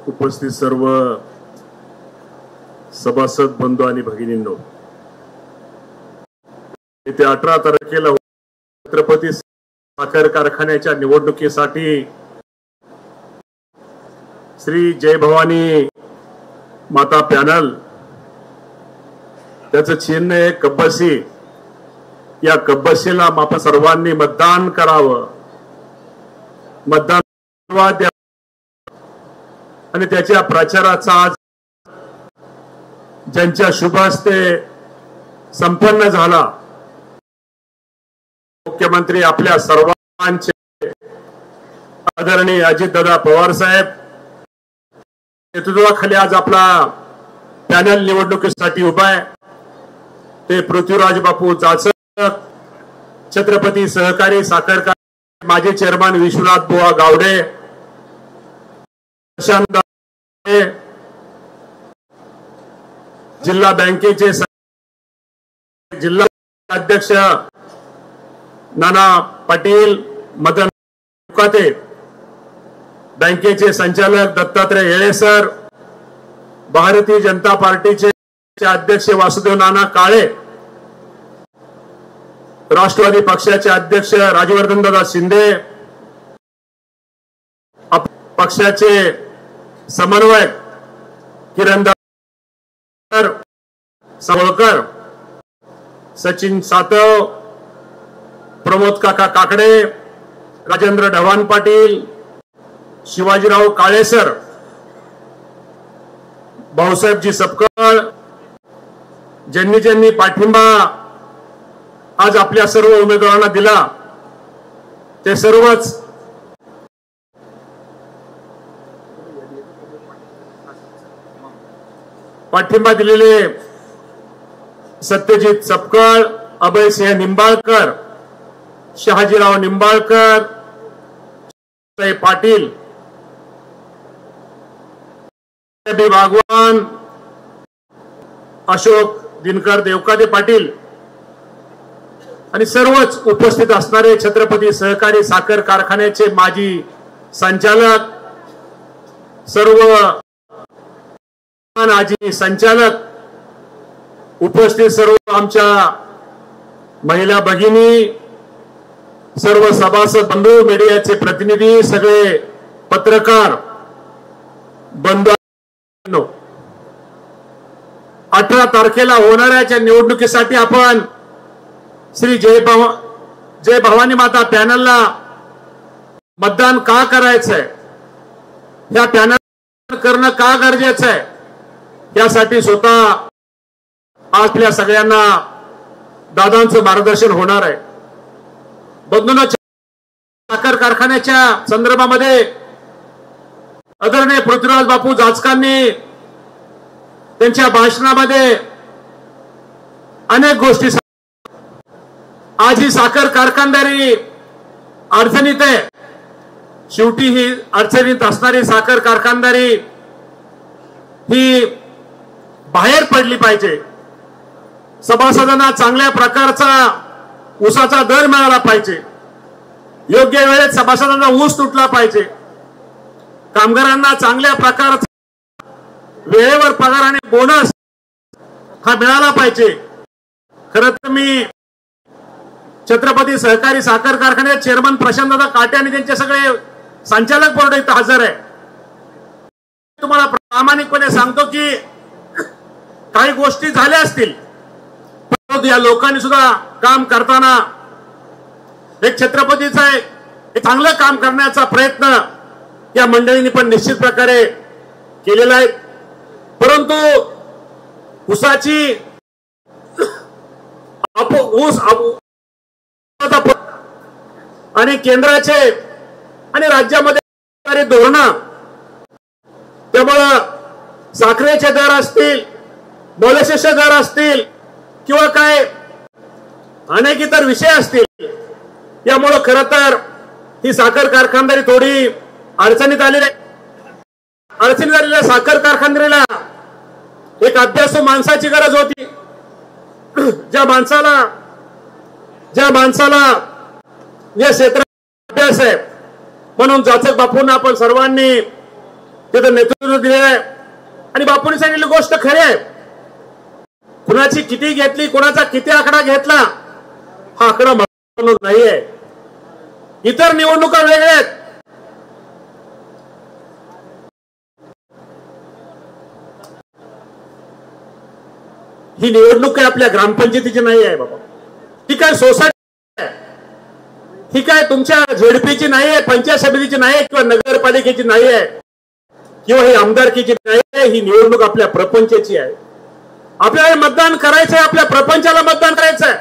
उपस्थित सर्व सभासद बंधू आणि भगिनींनो, येत्या 18 तारखेला छत्रपती साखर कारखान्याच्या निवडणुकीसाठी श्री जय भवानी माता पॅनल, त्याचं चिन्ह आहे कब्बशी. या कब्बशीला आपण सर्वांनी मतदान करावं, मतदान द्यावं आणि त्याच्या प्रचाराचा आज ज्यांच्या शुभ हस्ते संपन्न झाला, मुख्यमंत्री आपल्या सर्वांचे आदरणीय अजितदादा पवार साहेब नेतृत्वाखाली आज आपला पॅनल निवडणुकीसाठी उभा आहे. ते पृथ्वीराज बापू जाचक, छत्रपती सहकारी साखर कारखाना माजी चेअरमन विश्वनाथ बुवा गावडे, जिल्हा बँकेचे जिल्हा अध्यक्ष नाना पाटील, मदन मुकाते, बँकेचे संचालक दत्तात्रय येळे सर, भारतीय जनता पार्टीचे अध्यक्ष वासुदेव नाना काळे, राष्ट्रवादी पक्षाचे अध्यक्ष राजवर्धनदादा शिंदे, पक्षाचे समन्वयक किरणदादा सावळकर, सचिन सातव, प्रमोद काका काकडे, राजेंद्र ढवाण पाटील, शिवाजीराव काळेसर, भाऊसाहेबजी सपकाळ, ज्यांनी पाठिंबा आज आपल्या सर्व उमेदवारांना दिला ते सर्वच पाठिंबा दिलेले सत्यजित सपकाळ, अभयसिंह निंबाळकर, शहाजीराव निंबाळकर पाटील, भागवान, अशोक दिनकर देवकाते पाटील आणि सर्वच उपस्थित असणारे छत्रपती सहकारी साखर कारखान्याचे माजी संचालक, सर्व माजी संचालक, उपस्थित सर्व आमच्या महिला भगिनी, सर्व सभासद बंधू, मीडियाचे प्रतिनिधी, सगळे पत्रकार बंधू, 18 तारखेला होणाऱ्या निवडणुकीसाठी आपण श्री जय भवानी माता पॅनलला मतदान का करायचंय, या पॅनल करणं का गरजेचं आहे, यासाठी स्वतः आपल्या सगळ्यांना दादांचं मार्गदर्शन होणार आहे. बंधूंनो, साखर कारखान्याच्या संदर्भामध्ये आदरणीय पृथ्वीराज बापू जाचकांनी त्यांच्या भाषणामध्ये अनेक गोष्टी, आज ही साखर कारखानदारी अडचणीत आहे. शेवटी ही अडचणीत असणारी साखर कारखानदारी ही बाहेर पडली पाहिजे. सभासदांना चांगल्या प्रकारचा ऊसाचा दर मिळाला पाहिजे, योग्य वेळेत सभासदांना ऊस तुटला पाहिजे, कामगारांना चांगल्या प्रकारचा वेळेवर पगार आणि बोनस हा मिळाला पाहिजे. खरं तर मी छत्रपती सहकारी साखर कारखान्याचे चेअरमन प्रशांतदादा काटे आणि त्यांचे सगळे संचालक बोर्ड इथं हजर आहे. तुम्हाला प्रामाणिकपणे सांगतो की काही गोष्टी झाल्या असतील, परंतु या लोकांनी सुद्धा काम करताना एक छत्रपतीचा एक चांगलं काम करण्याचा प्रयत्न या मंडळींनी पण निश्चित प्रकारे केलेला आहे. परंतु ऊसाची ऊस आणि केंद्राचे आणि राज्यामध्ये धोरण, त्यामुळं साखरेचे दर असतील, मोलेसेसचे दर असतील किंवा काय अनेक इतर विषय असतील, यामुळं खरं तर ही साखर कारखानदारी थोडी अडचणीत आलेली आहे. अडचणीत आलेल्या साखर कारखानदारीला एक अभ्यासू माणसाची गरज होती. ज्या माणसाला या क्षेत्रात अभ्यास आहे, म्हणून जाचक बापूंना आपण सर्वांनी तिथं नेतृत्व नेतृत्व दिलेलं आहे आणि बापूंनी सांगितली गोष्ट खरी आहे. कुणाची किती घेतली, कुणाचा किती आकडा घेतला हा आकडा नाही आहे. इतर निवडणुका वेगळ्या आहेत. ही निवडणूक काय आपल्या ग्रामपंचायतीची नाही आहे बाबा. ही काय सोसायटी आहे, ही काय तुमच्या झेडपीची नाही आहे, पंचायत समितीची नाही आहे किंवा नगरपालिकेची नाही आहे किंवा ही आमदारकीची नाही आहे. ही निवडणूक आपल्या प्रपंचाची आहे. आपल्याला मतदान करायचंय, आपल्या प्रपंचाला मतदान करायचंय.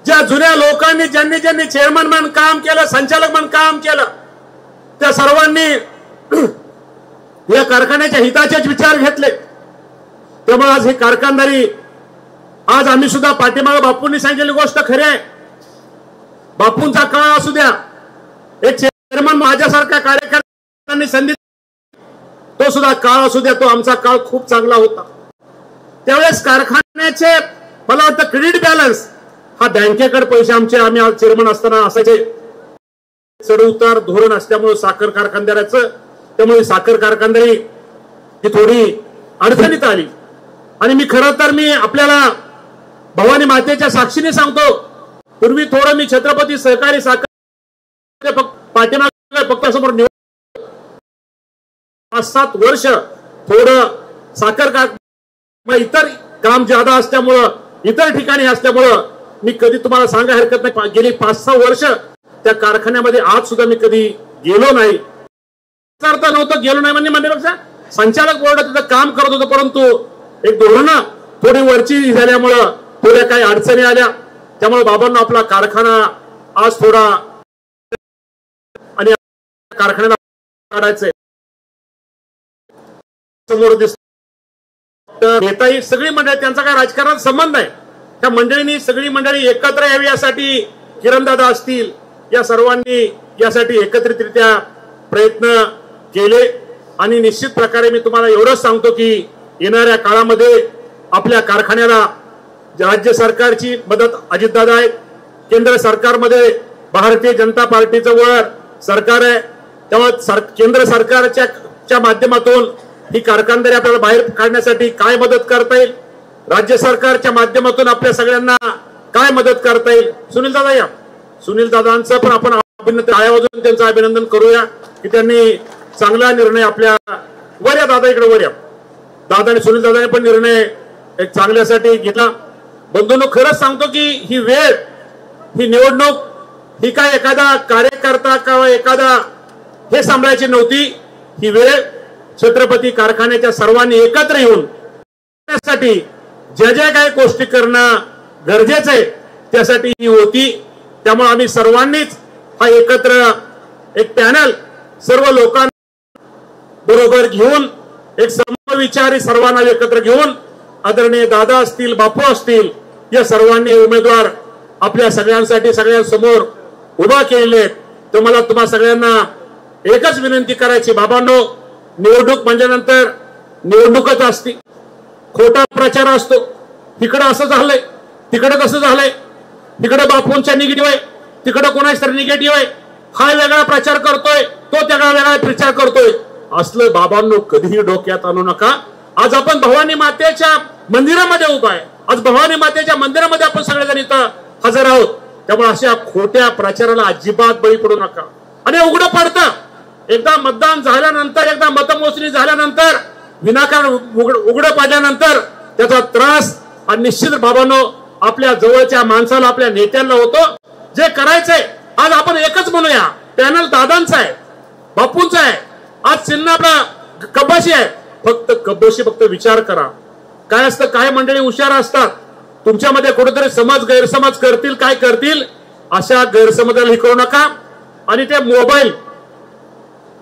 ज्या जुन्या लोकांनी ज्यांनी ज्यांनी चेअरमन म्हणून काम केलं, संचालक म्हणून काम केलं, त्या सर्वांनी या कारखान्याच्या हिताचेच विचार घेतले. त्यामुळे आज ही कारखानदारी, आज आम्ही सुद्धा पाठीमागे बापूंनी सांगितलेली गोष्ट खरी आहे. बापूंचा काळ असू द्या, एक चेअरमन माझ्यासारख्या कार्यकर्त्यांनी संधी, तो सुद्धा काळ असू द्या, तो आमचा काळ खूप चांगला होता. त्यावेळेस कारखान्याचे मला वाटतं क्रेडिट बॅलन्स हा बँकेकडे पैसे आमचे, आम्ही चेअरमन असताना असायचे. चढ उतार धोरण असल्यामुळे साखर कारखानदाराचं, त्यामुळे साखर कारखानदारी ही थोडी अडचणीत आली. आणि मी खरं तर मी आपल्याला भवानी मातेच्या साक्षीने सांगतो, पूर्वी थोडं मी छत्रपती सहकारी साखर पाठीमागे फक्त समोर 5-7 वर्ष थोडं साखर कारखाना इतर काम ज्यादा असल्यामुळं, इतर ठिकाणी असल्यामुळं मी कधी तुम्हाला सांगा हरकत नाही, गेली 5-6 वर्ष त्या कारखान्यामध्ये आज सुद्धा मी कधी गेलो नाही. अर्थ नव्हतं गेलो नाही म्हणण्यापेक्षा संचालक बोर्ड तिथं काम करत होतं, परंतु एक धोरण थोडी वरची झाल्यामुळं थोड्या काही अडचणी आल्या. त्यामुळे बाबांना आपला कारखाना आज थोडा आणि कारखान्याला काढायचंय. समोर दिसतं नेताही सगळी मंडळी, त्यांचा काय राजकारणात संबंध आहे, त्या मंडळींनी सगळी मंडळी एकत्र यावी यासाठी किरणदादा असतील, या सर्वांनी यासाठी एकत्रितरित्या प्रयत्न केले. आणि निश्चित प्रकारे मी तुम्हाला एवढंच सांगतो की येणाऱ्या काळामध्ये आपल्या कारखान्याला राज्य सरकारची मदत अजितदादा आहे, केंद्र सरकारमध्ये भारतीय जनता पार्टीचं वर सरकार आहे. त्यामुळे केंद्र सरकारच्या माध्यमातून ही कारखानदारी आपल्याला बाहेर काढण्यासाठी काय मदत करता येईल, राज्य सरकारच्या माध्यमातून आपल्या सगळ्यांना काय मदत करता येईल. सुनील दादा या, सुनील दादांचं पण आपण टाळ्यावाजून त्यांचं अभिनंदन करूया की त्यांनी चांगला निर्णय आपल्या वर या दादा इकडे वर या. दादा आणि सुनील दादाने पण निर्णय एक चांगल्यासाठी घेतला. बंधूंनो, खरंच सांगतो की ही वेळ, ही निवडणूक ही काय एखादा कार्यकर्ता किंवा एखादा हे सांभाळायची नव्हती. ही वेळ छत्रपती कारखान्याच्या सर्वांनी एकत्र येऊन त्यासाठी ज्या ज्या काही गोष्टी करणं गरजेचं आहे त्यासाठी ही होती. त्यामुळे आम्ही सर्वांनीच हा एकत्र एक पॅनल सर्व लोकांना बरोबर घेऊन, एक समविचारी सर्वांना एकत्र घेऊन, आदरणीय दादा असतील, बापू असतील, या सर्वांनी उमेदवार आपल्या सगळ्यांसाठी सगळ्यांसमोर उभा केलेले आहेत. तर मला तुम्हा सगळ्यांना एकच विनंती करायची, बाबांनो, निवडणूक म्हणल्यानंतर निवडणूकच असते, खोटा प्रचार असतो. तिकडं असं झालंय, तिकडं कसं झालंय, तिकडं बापूंच्या निगेटिव्ह आहे, तिकडं कोणाच तरी निगेटिव्ह आहे, हा वेगळा प्रचार करतोय, तो त्याला वेगळा प्रचार करतोय. असलं बाबांनो कधीही डोक्यात आणू नका. आज आपण भवानी मातेच्या मंदिरामध्ये उभा आहे, आज भवानी मातेच्या मंदिरामध्ये आपण सगळेजण इथं हजर आहोत. त्यामुळे अशा खोट्या प्रचाराला अजिबात बळी पडू नका. आणि उघडं पडतं, एकदा मतदान झाल्यानंतर, एकदा मतमोजणी झाल्यानंतर, विनाकारण उघडं पडल्यानंतर त्याचा त्रास आणि निश्चित बाबांनो आपल्या जवळच्या माणसाला, आपल्या नेत्यांना होतो. जे करायचंय आज आपण एकच म्हणूया, पॅनल दादांचा आहे, बापूंचा आहे, आज चिन्ह आपला कब्बाशी आहे. फक्त विचार करा. काय असतं, काय मंडळी हुशार असतात, तुमच्यामध्ये कुठेतरी समज गैरसमज करतील, काय करतील, अशा गैरसमजाला हे करू नका. आणि ते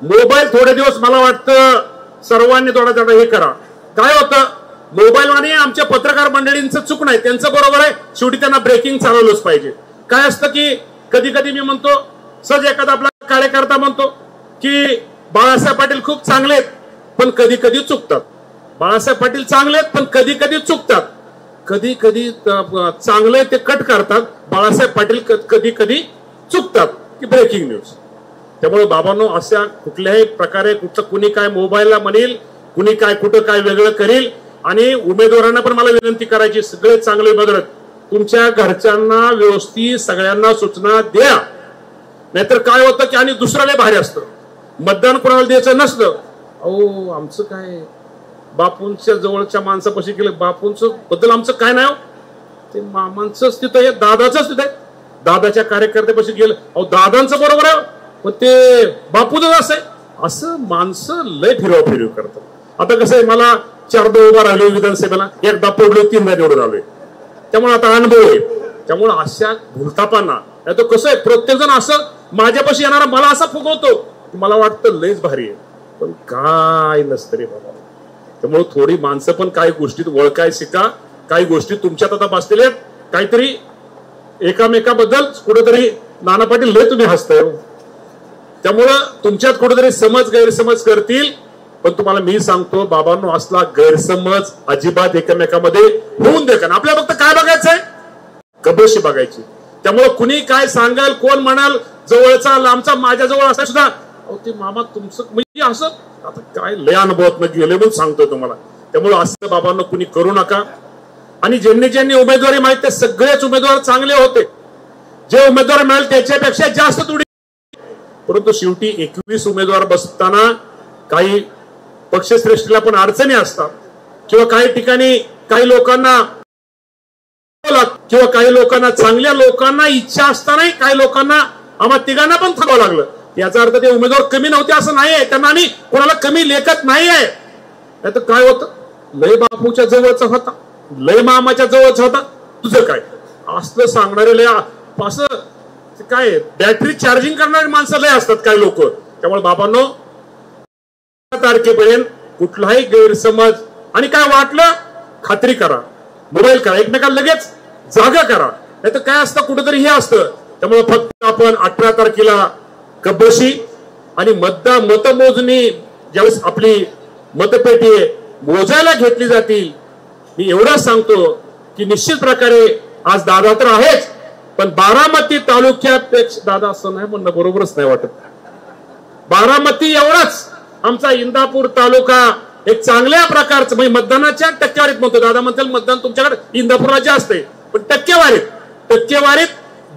मोबाईल थोडे दिवस मला वाटतं सर्वांनी थोडा हे करा. काय होतं, मोबाईल आणि आमच्या पत्रकार मंडळींचं चूक नाही, त्यांचं बरोबर आहे, शेवटी त्यांना ब्रेकिंग चालवलंच पाहिजे. काय असतं की कधी कधी मी म्हणतो, सहज एखादा आपला कार्यकर्ता म्हणतो की बाळासाहेब पाटील खूप चांगले आहेत पण कधी कधी चुकतात. बाळासाहेब पाटील चांगले आहेत पण कधी कधी चुकतात. कधी कधी चांगले ते कट करतात, बाळासाहेब पाटील कधी कधी चुकतात. की ब्रेकिंग न्यूज. त्यामुळे बाबांनो अशा कुठल्याही प्रकारे कुणी काय मोबाईलला म्हणेल, कुणी काय कुठं काय वेगळं करेल. आणि उमेदवारांना पण मला विनंती करायची, सगळे चांगले उमेदवार तुमच्या घरच्यांना व्यवस्थित सगळ्यांना सूचना द्या. नाहीतर काय होतं की आणि दुसऱ्याला भारी असतं, मतदान कोणाला द्यायचं नसलं, अहो आमचं काय बापूंच्या जवळच्या माणसापाशी केलं, बापूंचं बद्दल आमचं काय नाही, ते मामांचंच तिथं आहे, दादाचंच तिथं आहे, दादाच्या कार्यकर्त्यापाशी गेलं, अहो दादांचं बरोबर आहे पण ते बापूच असं माणसं लय फिरव करतात. आता कसं आहे, मला 4दा उभा राहिलो विधानसभेला, एकदा पडलो 3दा निवडून आलोय, त्यामुळे आता अनुभव आहे. त्यामुळे अशा भूलथापांना तो कसं आहे, प्रत्येक जण असं माझ्यापाशी येणारा मला असा फुगवतो, मला वाटतं लयच भारी आहे, पण काय नसतं रे बाबा. त्यामुळे थोडी माणसं पण काही गोष्टीत ओळखाय शिका. काही गोष्टी तुमच्यात आता बसलेल्या आहेत, काहीतरी एकामेकाबद्दल कुठेतरी नाना पाटील लय तुम्ही हसताय, त्यामुळं तुमच्यात कुठेतरी समज गैरसमज करतील. पण तुम्हाला मी सांगतो बाबांनो, असला गैरसमज अजिबात एकमेकामध्ये होऊन दे का. आपल्या फक्त काय बघायचंय, कबशी बघायची. त्यामुळे कुणी काय सांगाल, कोण म्हणाल, जवळचा लांबचा माझ्या जवळ असा सुद्धा, अहो ते मामा तुमचं म्हणजे असं, आता काय लय अनुभवात गेले म्हणून सांगतोय तुम्हाला. त्यामुळे असं बाबांनो कुणी करू नका. आणि ज्यांनी उमेदवारी माहिती ते सगळेच उमेदवार चांगले होते, जे उमेदवार मिळाले त्याच्यापेक्षा जास्त तुडी. परंतु शेवटी 21 उमेदवार बसताना काही पक्षश्रेष्ठीला पण अडचणी असतात, किंवा काही ठिकाणी काही लोकांना किंवा काही लोकांना चांगल्या लोकांना इच्छा असतानाही काही लोकांना आम्हा तिघांना पण थांबावं लागलं. याचा अर्थ ते उमेदवार कमी नव्हते असं नाही आहे, त्यांना आम्ही कोणाला कमी लेखत नाही आहे. नाहीतर काय होतं, लय बापूच्या जवळचा होता, लय मामाच्या जवळचा होता, तुझं काय असलं सांगणारे लय असं काय बॅटरी चार्जिंग करणारी माणसं लय असतात काही लोक. त्यामुळे बाबांनो, तारखेपर्यंत कुठलाही गैरसमज आणि काय वाटलं खात्री करा, मोबाईल करा, एकमेकाला लगेच जागा करा. नाही तर काय असतं, कुठेतरी हे असतं. त्यामुळे फक्त आपण 18 तारखेला कबशी आणि मतमोजणी ज्यावेळेस आपली मतपेटी मोजायला घेतली जातील, मी एवढंच सांगतो की निश्चित प्रकारे आज दादा तर आहेच, पण बारामती तालुक्यापेक्षा दादा असं नाही म्हणणं बरोबरच नाही वाटत. बारामती एवढाच आमचा इंदापूर तालुका एक चांगल्या प्रकारचं म्हणजे मतदानाच्या टक्केवारीत म्हणतो, दादा म्हणतील मतदान तुमच्याकडे इंदापूरला जास्त आहे, पण टक्केवारीत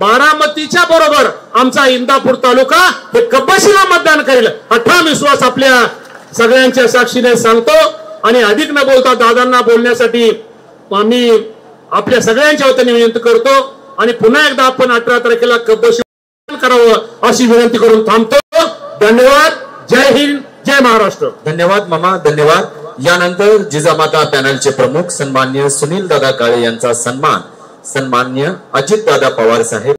बारामतीच्या बरोबर आमचा इंदापूर तालुका हे कबशीला मतदान करेल हा ठाम विश्वास आपल्या सगळ्यांच्या साक्षीने सांगतो. आणि अधिक न बोलता दादांना बोलण्यासाठी आम्ही आपल्या सगळ्यांच्या वतीने विनंती करतो. आणि पुन्हा एकदा आपण 18 तारखेला कबशी करावं अशी विनंती करून थांबतो. धन्यवाद. जय हिंद, जय महाराष्ट्र. धन्यवाद मामा, धन्यवाद. यानंतर जिजामाता पॅनलचे प्रमुख सन्माननीय सुनील दादा काळे यांचा सन्मान्य अजित दादा पवार साहेब